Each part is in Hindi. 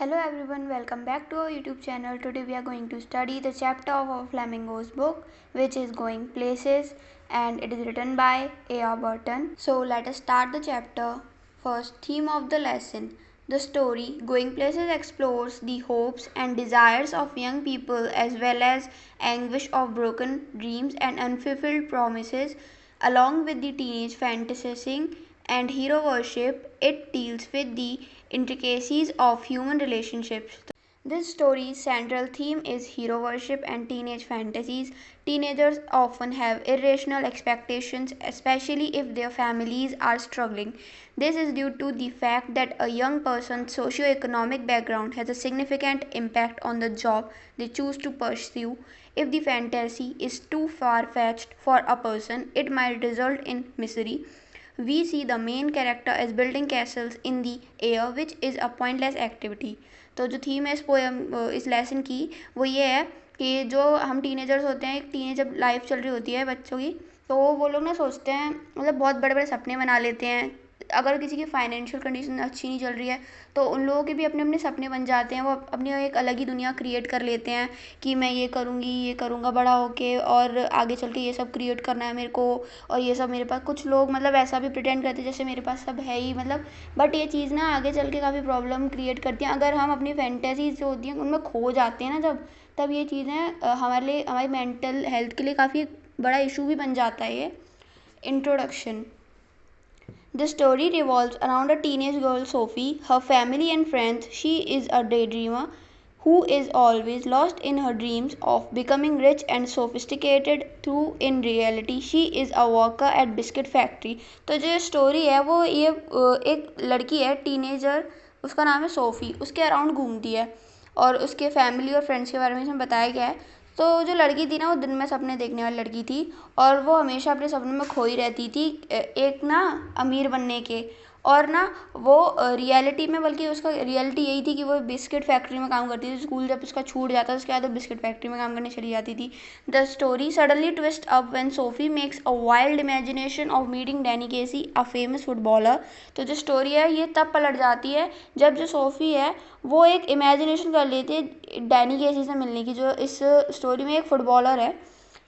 Hello everyone, welcome back to our YouTube channel. Today we are going to study the chapter of our Flamingo's book, which is Going Places, and it is written by A.R. Burton. So let us start the chapter. First, theme of the lesson. The story Going Places explores the hopes and desires of young people as well as anguish of broken dreams and unfulfilled promises, along with the teenage fantasizing and hero worship. It deals with the intricacies of human relationships. This story's central theme is hero worship and teenage fantasies. Teenagers often have irrational expectations, especially if their families are struggling. This is due to the fact that a young person's socio-economic background has a significant impact on the job they choose to pursue. If the fantasy is too far-fetched for a person, it might result in misery. We see the main character as building castles in the air, which is a pointless activity. तो जो थीम है इस लेसन की वो ये है कि जो हम टीनेजर्स होते हैं, एक टीनेज जब लाइफ चल रही होती है बच्चों की, तो वो लोग ना सोचते हैं, मतलब बहुत बड़े बड़े सपने बना लेते हैं. अगर किसी की फाइनेंशियल कंडीशन अच्छी नहीं चल रही है तो उन लोगों के भी अपने अपने सपने बन जाते हैं. वो अपनी एक अलग ही दुनिया क्रिएट कर लेते हैं कि मैं ये करूँगी, ये करूँगा बड़ा होके, और आगे चल के ये सब क्रिएट करना है मेरे को, और ये सब मेरे पास. कुछ लोग मतलब ऐसा भी प्रिटेंड करते हैं जैसे मेरे पास सब है ही, मतलब बट ये चीज़ ना आगे चल के काफ़ी प्रॉब्लम क्रिएट करती हैं. अगर हम अपनी फैंटेसीज जो होती हैं उनमें खो जाते हैं ना, तब ये चीज़ें हमारे लिए, हमारी मेंटल हेल्थ के लिए काफ़ी बड़ा इशू भी बन जाता है. ये introduction. The story revolves around a teenage girl, Sophie, her family and friends. She is a daydreamer who is always lost in her dreams of becoming rich and sophisticated, through in reality she is a worker at biscuit factory. तो जो स्टोरी है वो ये एक लड़की है, टीनेजर, उसका नाम है सोफ़ी, उसके अराउंड घूमती है और उसके फैमिली और फ्रेंड्स के बारे में इसमें बताया गया है. तो जो लड़की थी ना, वो दिन में सपने देखने वाली लड़की थी और वो हमेशा अपने सपनों में खोई रहती थी, एक ना अमीर बनने के, और ना वो रियलिटी में, बल्कि उसका रियलिटी यही थी कि वो बिस्किट फैक्ट्री में काम करती थी. स्कूल जब उसका छूट जाता उसके बाद वो बिस्किट फैक्ट्री में काम करने चली जाती थी. The story suddenly twist up when Sophie makes a wild imagination of meeting Danny Casey, a famous footballer. तो जो स्टोरी है ये तब पलट जाती है जब जो सोफ़ी है वो एक इमेजिनेशन कर लेती है डैनी केसी से मिलने की, जो इस स्टोरी में एक फुटबॉलर है.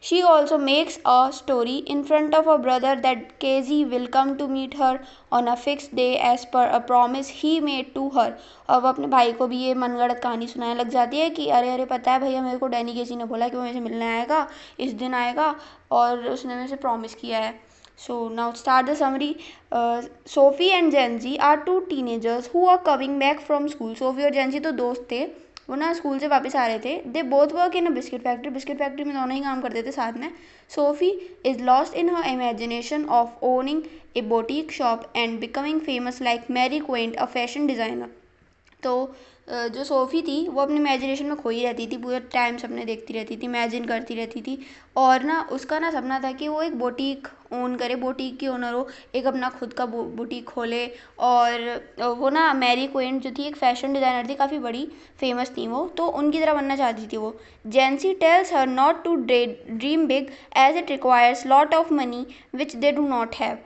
She also makes a story in front of her brother that Casey will come to meet her on a fixed day as per a promise he made to her. और वो अपने भाई को भी ये मनगढ़ंत कहानी सुनाने लग जाती है कि अरे अरे पता है भैया, मेरे को डैनी केसी ने बोला कि वो मेरे से मिलने आएगा, इस दिन आएगा, और उसने मेरे से प्रॉमिस किया है. So now start the summary. Sophie and Janzi are two teenagers who are coming back from school. Sophie और Janzi तो दोस्त थे, वो ना स्कूल से वापस आ रहे थे. They both work in a biscuit factory में दोनों ही काम करते थे साथ में. Sophie is lost in her imagination of owning a boutique shop and becoming famous like Mary Quant, a fashion designer. तो जो सोफ़ी थी वो अपनी इमेजिनेशन में खोई रहती थी, पूरे टाइम सपने देखती रहती थी, इमेजिन करती रहती थी, और ना उसका ना सपना था कि वो एक बुटीक ओन करे, बुटीक की ओनर हो, एक अपना खुद का बुटीक खोले. और वो ना मैरी क्वेंट जो थी एक फ़ैशन डिज़ाइनर थी, काफ़ी बड़ी फेमस थी वो, तो उनकी तरह बनना चाहती थी वो. Jency tells her not to dream big as it requires lot of money which they do not have.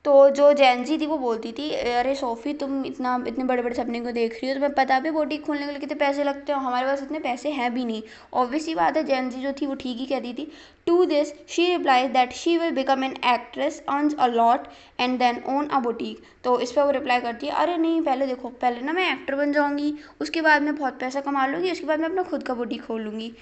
तो जो जैनजी थी वो बोलती थी, अरे सोफ़ी तुम इतने बड़े बड़े सपने को देख रही हो, तुम्हें पता भी बुटीक खोलने के लिए कितने पैसे लगते हो, हमारे पास इतने पैसे हैं भी नहीं. ऑब्वियसली बात है, जैनजी जो थी वो ठीक ही कहती थी. To this she replies that she will become an actress, earns a lot and then own a boutique. तो इस पर वो रिप्लाई करती है, अरे नहीं, पहले देखो, पहले ना मैं एक्टर बन जाऊँगी, उसके बाद मैं बहुत पैसा कमा लूँगी, उसके बाद मैं अपना खुद का बुटीक खोल लूँगी.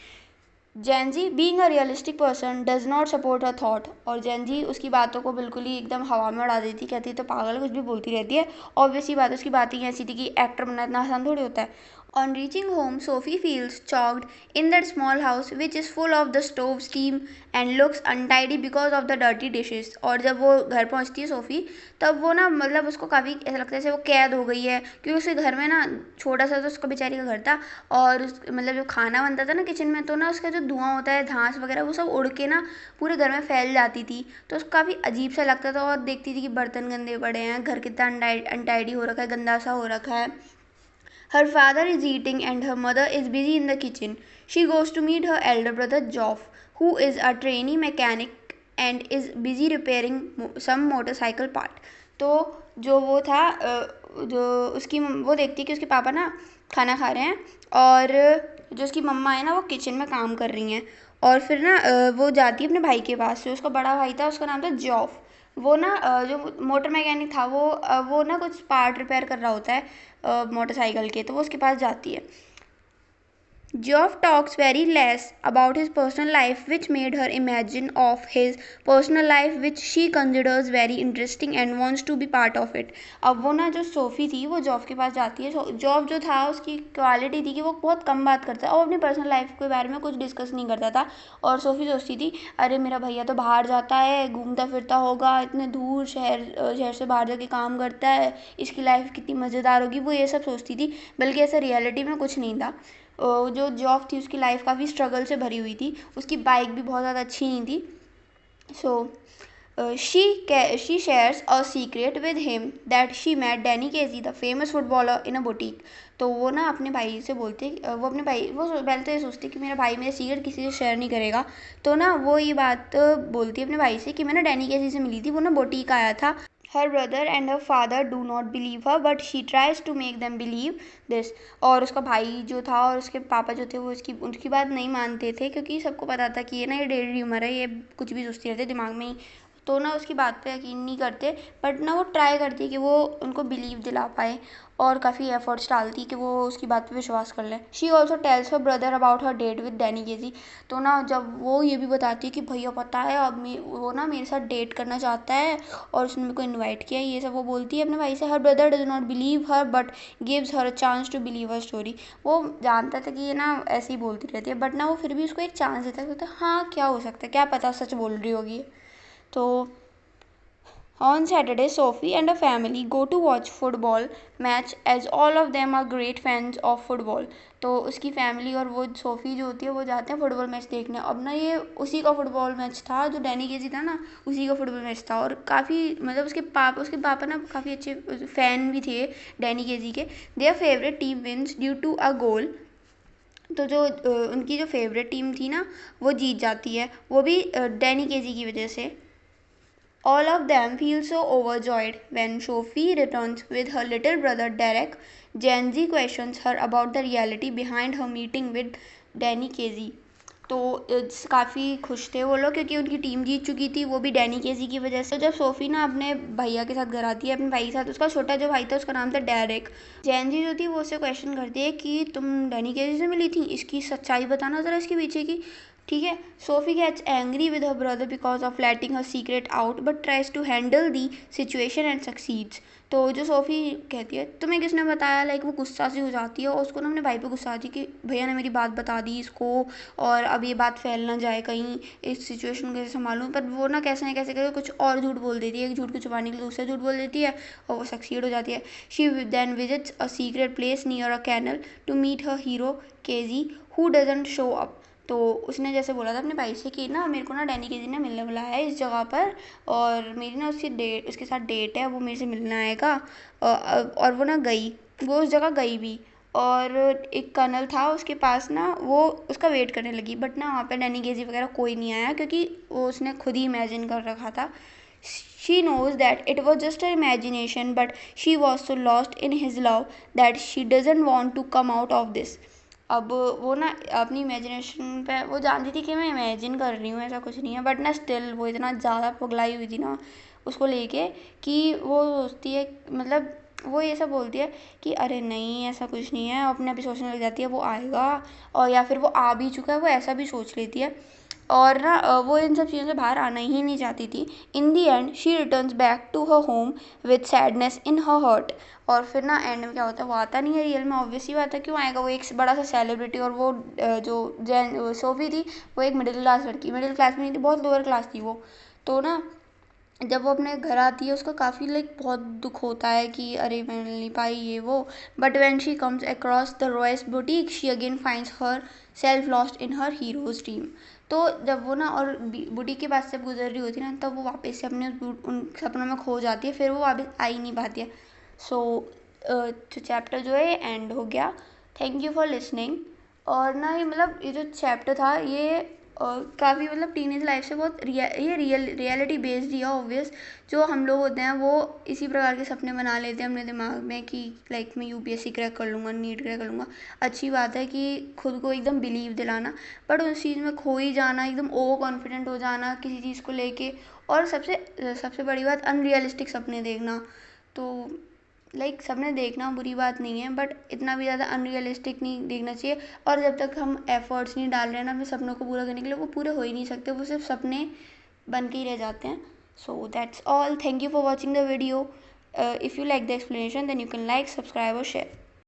Gen Z being a realistic person does not support a thought. और जैनजी उसकी बातों को बिल्कुल ही एकदम हवा में उड़ा देती, कहती तो पागल कुछ भी बोलती रहती है. ऑब्वियसली बात है, उसकी बातें ही ऐसी थी कि एक्टर बनना इतना आसान थोड़ी होता है. On reaching home, Sophie feels choked in that small house which is full of the stove steam and looks untidy because of the dirty dishes. और जब वो घर पहुंचती है सोफ़ी, तब वो ना, मतलब उसको काफ़ी ऐसा लगता है जैसे वो कैद हो गई है, क्योंकि उसके घर में ना, छोटा सा तो उसका बेचारी का घर था, और मतलब जो खाना बनता था ना किचन में, तो ना उसका जो धुआं होता है, धांस वगैरह, वो सब उड़ के ना पूरे घर में फैल जाती थी. तो उसको काफ़ी अजीब सा लगता था, और देखती थी कि बर्तन गंदे पड़े हैं, घर कितना अनटाइडी हो रखा है, गंदा सा हो रखा है. Her father is eating and her mother is busy in the kitchen. She goes to meet her elder brother Geoff, who is a trainee mechanic and is busy repairing some motorcycle part. तो जो वो था, जो उसकी वो देखती है कि उसके पापा ना खाना खा रहे हैं, और जो उसकी मम्मा है ना वो किचन में काम कर रही हैं। और फिर ना वो जाती है अपने भाई के पास। जो उसका बड़ा भाई था उसका नाम था जॉफ। वो ना जो मोटर मैकेनिक था वो ना कुछ पार्ट रिपेयर कर रहा होता है मोटरसाइकिल के, तो वो उसके पास जाती है। Geoff talks very less about his personal life, which made her imagine of his personal life, which she considers very interesting and wants to be part of it. अब वो ना जो सोफ़ी थी वो जॉफ के पास जाती है। जॉफ जो था उसकी क्वालिटी थी कि वो बहुत कम बात करता है और अपनी पर्सनल लाइफ के बारे में कुछ डिस्कस नहीं करता था। और सोफ़ी सोचती थी अरे मेरा भैया तो बाहर जाता है, घूमता फिरता होगा, इतने दूर शहर से बाहर जाके काम करता है, इसकी लाइफ कितनी मज़ेदार होगी, वो ये सब सोचती थी। बल्कि ऐसा रियलिटी में कुछ नहीं था। जो जॉब थी उसकी लाइफ काफ़ी स्ट्रगल से भरी हुई थी। उसकी बाइक भी बहुत ज़्यादा अच्छी नहीं थी। So she shares a secret with him that she met Danny Casey the famous footballer in a boutique. तो वो ना अपने भाई से बोलती, वो अपने भाई वो पहले तो ये सोचती कि मेरा भाई मेरा सीक्रेट किसी से शेयर नहीं करेगा। तो ना वो ये बात बोलती है अपने भाई से कि मैं ना डैनी केजी से मिली थी, वो ना बुटीक आया था। Her brother and her father do not believe her, but she tries to make them believe this. और उसका भाई जो था और उसके पापा जो थे वो उसकी बात नहीं मानते थे, क्योंकि सबको पता था कि ये ना ये डेली ड्रीमर है, ये कुछ भी सोचती रहती है दिमाग में ही। तो ना उसकी बात पे यकीन नहीं करते, बट ना वो ट्राई करती है कि वो उनको बिलीव दिला पाए, और काफ़ी एफर्ट्स डालती है कि वो उसकी बात पे विश्वास कर लें। She also tells her brother about her date with Danny Casey. तो ना जब वो ये भी बताती है कि भैया पता है अब वो ना मेरे साथ डेट करना चाहता है और उसने मेरे को इनवाइट किया, ये सब वो बोलती है अपने भाई से। Her brother does not believe her but gives her a chance to believe her story. वो जानता था कि ये ना ऐसे ही बोलती रहती है, बट ना वो फिर भी उसको एक चांस देता है, कहता है हाँ क्या हो सकता है, क्या पता सच बोल रही होगी। तो on Saturday, Sophie and her family go to watch football match as all of them are great fans of football. तो उसकी फैमिली और वो सोफ़ी जो होती है वो जाते हैं फुटबॉल मैच देखने। अब ना ये उसी का फुटबॉल मैच था जो डैनी केजी था ना, उसी का फुटबॉल मैच था। और काफ़ी मतलब उसके पापा ना काफ़ी अच्छे फ़ैन भी थे डैनी केजी के। Their favourite team wins due to a goal. तो जो उनकी जो फेवरेट टीम थी ना वो जीत जाती है, वो भी डैनी केजी की वजह से। All of them feel so overjoyed when Sophie returns with her little brother Derek. Janzi questions her about the reality behind her meeting with Danny Casey. तो काफ़ी खुश थे वो लोग क्योंकि उनकी टीम जीत चुकी थी, वो भी डैनी केजी की वजह से। तो जब सोफ़ी ना अपने भैया के साथ घर आती है, अपने भाई के साथ, उसका छोटा जो भाई था उसका नाम था डेरेक। जैन जी जो थी वो उससे क्वेश्चन करती है कि तुम डैनी केजी से मिली थी, इसकी सच्चाई बताना ज़रा इसके पीछे की। ठीक है। Sophie gets angry with her brother because of letting her secret out but tries to handle the situation and succeeds. तो जो सोफ़ी कहती है तुम्हें किसने बताया, लाइक वो गुस्सा सी हो जाती है और उसको ना अपने भाई पे गुस्सा आती है कि भैया ने मेरी बात बता दी इसको और अब ये बात फैल ना जाए कहीं, इस सिचुएशन को कैसे संभालूं। पर वो ना कैसे न कैसे करके कुछ और झूठ बोल देती है, एक झूठ को छुपाने के लिए दूसरा झूठ बोल देती है और वो सक्सीड हो जाती है। She then visits a secret place near a canal to meet her hero Casey who doesn't show up. तो उसने जैसे बोला था अपने भाई से कि ना मेरे को ना डैनी केजी ने मिलने बुलाया है इस जगह पर, और मेरी ना उसके साथ डेट है, वो मेरे से मिलने आएगा। और वो ना गई, वो उस जगह गई भी, और एक कर्नल था उसके पास ना, वो उसका वेट करने लगी, बट ना वहाँ पे डैनी केजी वगैरह कोई नहीं आया क्योंकि वो उसने खुद ही इमेजिन कर रखा था। She knows that it was just her imagination, but she was so lost in his love that she doesn't want to come out of this. अब वो ना अपनी इमेजिनेशन पे वो जानती थी कि मैं इमेजिन कर रही हूँ, ऐसा कुछ नहीं है, बट ना स्टिल वो इतना ज़्यादा पगलाई हुई थी ना उसको लेके कि वो सोचती है, मतलब वो ये सब बोलती है कि अरे नहीं ऐसा कुछ नहीं है, अपने आप ही सोचने लग जाती है वो आएगा, और या फिर वो आ भी चुका है, वो ऐसा भी सोच लेती है। और ना वो इन सब चीज़ों से बाहर आना ही नहीं चाहती थी। In the end she returns back to her home with sadness in her heart. और फिर ना एंड में क्या होता है, वो आता नहीं है रियल में, ऑब्वियस ही बात है, क्यों आएगा, वो एक बड़ा सा सेलिब्रिटी, और वो जो सोफ़ी थी वो एक मिडिल क्लास लड़की, मिडिल क्लास में नहीं थी, बहुत लोअर क्लास थी वो। तो ना जब वो अपने घर आती है उसको काफ़ी लाइक बहुत दुख होता है कि अरे मैं मिल नहीं पाई ये वो। But when she comes across the Royce boutique she again finds her self lost in her heroes dream. तो जब वो ना और बुटीक के पास से गुजर रही होती है ना, तब वो वापस से अपने उन सपनों में खो जाती है, फिर वो वापस आ ही नहीं पाती है। सो तो चैप्टर जो है एंड हो गया। Thank you for listening. और ना ये मतलब ये जो चैप्टर था ये काफ़ी मतलब टीनेज लाइफ से बहुत ये रियलिटी बेस्ड ही है ऑब्वियस। जो हम लोग होते हैं वो इसी प्रकार के सपने बना लेते हैं अपने दिमाग में कि लाइक मैं यूपीएससी क्रैक कर लूँगा, नीट क्रैक कर लूँगा। अच्छी बात है कि खुद को एकदम बिलीव दिलाना, बट उस चीज़ में खो ही जाना, एकदम ओवर कॉन्फिडेंट हो जाना किसी चीज़ को लेके, और सबसे बड़ी बात अनरियलिस्टिक सपने देखना। तो लाइक सपने देखना बुरी बात नहीं है, बट इतना भी ज़्यादा अनरियलिस्टिक नहीं देखना चाहिए। और जब तक हम एफर्ट्स नहीं डाल रहे हैं ना अपने सपनों को पूरा करने के लिए, वो पूरे हो ही नहीं सकते, वो सिर्फ सपने बन के ही रह जाते हैं। So that's all, thank you for watching the video. If you like the explanation then you can like, subscribe और शेयर।